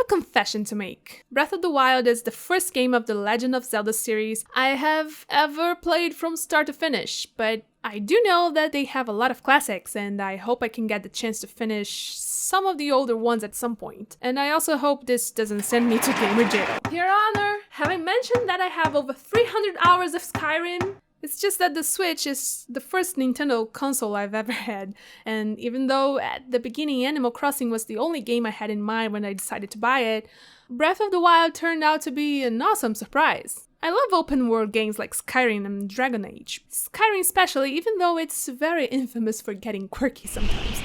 confession to make. Breath of the Wild is the first game of the Legend of Zelda series I have ever played from start to finish, but I do know that they have a lot of classics, and I hope I can get the chance to finish some of the older ones at some point. And I also hope this doesn't send me to gamer jail. Your Honor, have I mentioned that I have over 300 hours of Skyrim? It's just that the Switch is the first Nintendo console I've ever had, and even though at the beginning Animal Crossing was the only game I had in mind when I decided to buy it, Breath of the Wild turned out to be an awesome surprise. I love open world games like Skyrim and Dragon Age. Skyrim especially, even though it's very infamous for getting quirky sometimes.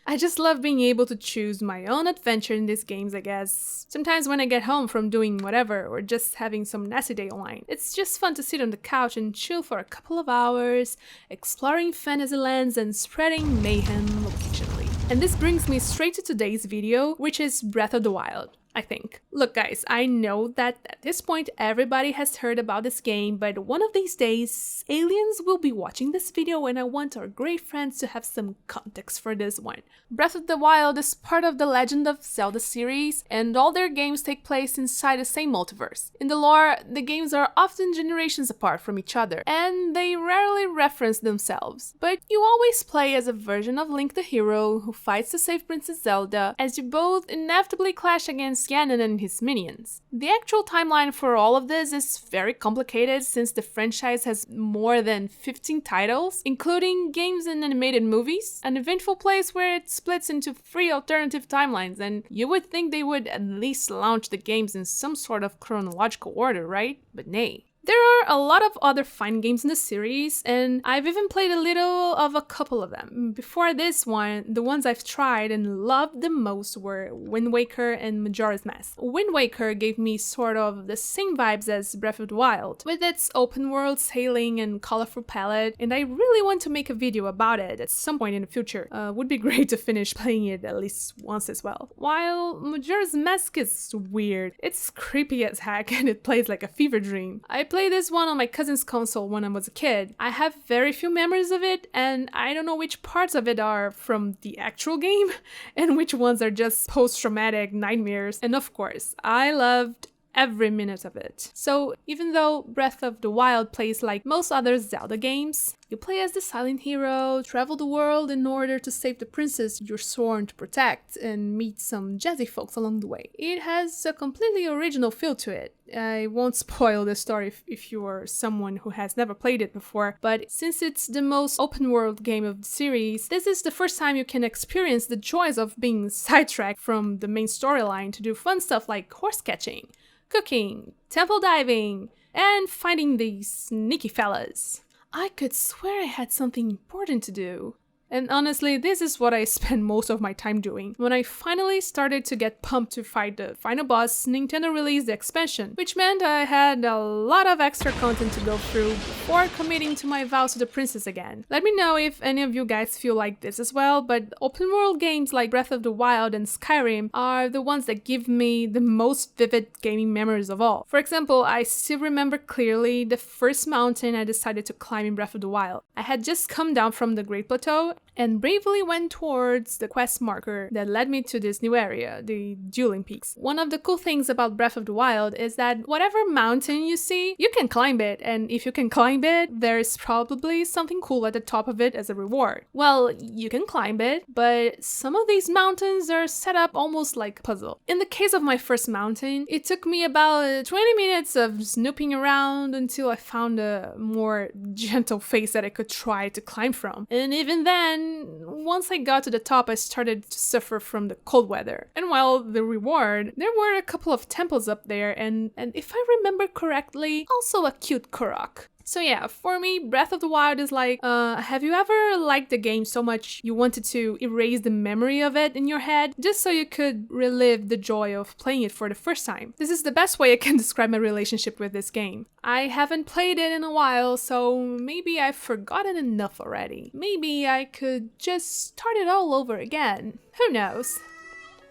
I just love being able to choose my own adventure in these games, I guess. Sometimes when I get home from doing whatever, or just having some nasty day online, it's just fun to sit on the couch and chill for a couple of hours, exploring fantasy lands and spreading mayhem occasionally. And this brings me straight to today's video, which is Breath of the Wild, I think. Look guys, I know that at this point everybody has heard about this game, but one of these days, aliens will be watching this video and I want our great friends to have some context for this one. Breath of the Wild is part of the Legend of Zelda series, and all their games take place inside the same multiverse. In the lore, the games are often generations apart from each other, and they rarely reference themselves. But you always play as a version of Link the hero who fights to save Princess Zelda, as you both inevitably clash against Ganon and his minions. The actual timeline for all of this is very complicated since the franchise has more than 15 titles, including games and animated movies, an eventful place where it splits into 3 alternative timelines, and you would think they would at least launch the games in some sort of chronological order, right? But nay. There are a lot of other fine games in the series, and I've even played a little of a couple of them. Before this one, the ones I've tried and loved the most were Wind Waker and Majora's Mask. Wind Waker gave me sort of the same vibes as Breath of the Wild, with its open world sailing and colorful palette, and I really want to make a video about it at some point in the future. Would be great to finish playing it at least once as well. While Majora's Mask is weird, it's creepy as heck and it plays like a fever dream. I played this one on my cousin's console when I was a kid. I have very few memories of it, and I don't know which parts of it are from the actual game and which ones are just post-traumatic nightmares. And of course, I loved every minute of it. So even though Breath of the Wild plays like most other Zelda games, you play as the silent hero, travel the world in order to save the princess you're sworn to protect, and meet some jazzy folks along the way. It has a completely original feel to it. I won't spoil the story if you are someone who has never played it before, but since it's the most open world game of the series, this is the first time you can experience the joys of being sidetracked from the main storyline to do fun stuff like horse catching, cooking, temple diving, and finding these sneaky fellas. I could swear I had something important to do. And honestly, this is what I spend most of my time doing. When I finally started to get pumped to fight the final boss, Nintendo released the expansion, which meant I had a lot of extra content to go through before committing to my vows to the princess again. Let me know if any of you guys feel like this as well, but open world games like Breath of the Wild and Skyrim are the ones that give me the most vivid gaming memories of all. For example, I still remember clearly the first mountain I decided to climb in Breath of the Wild. I had just come down from the Great Plateau and bravely went towards the quest marker that led me to this new area, the Dueling Peaks. One of the cool things about Breath of the Wild is that whatever mountain you see, you can climb it, and if you can climb it, there's probably something cool at the top of it as a reward. Well, you can climb it, but some of these mountains are set up almost like a puzzle. In the case of my first mountain, it took me about 20 minutes of snooping around until I found a more gentle face that I could try to climb from. And even then, once I got to the top, I started to suffer from the cold weather. And while the reward, there were a couple of temples up there, and if I remember correctly, also a cute Korok. So yeah, for me, Breath of the Wild is like, have you ever liked the game so much you wanted to erase the memory of it in your head just so you could relive the joy of playing it for the first time? This is the best way I can describe my relationship with this game. I haven't played it in a while, so maybe I've forgotten enough already. Maybe I could just start it all over again. Who knows?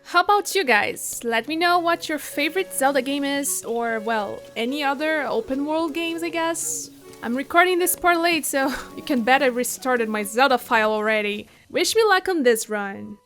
How about you guys? Let me know what your favorite Zelda game is, or well, any other open world games, I guess. I'm recording this part late, so you can bet I restarted my Zelda file already. Wish me luck on this run.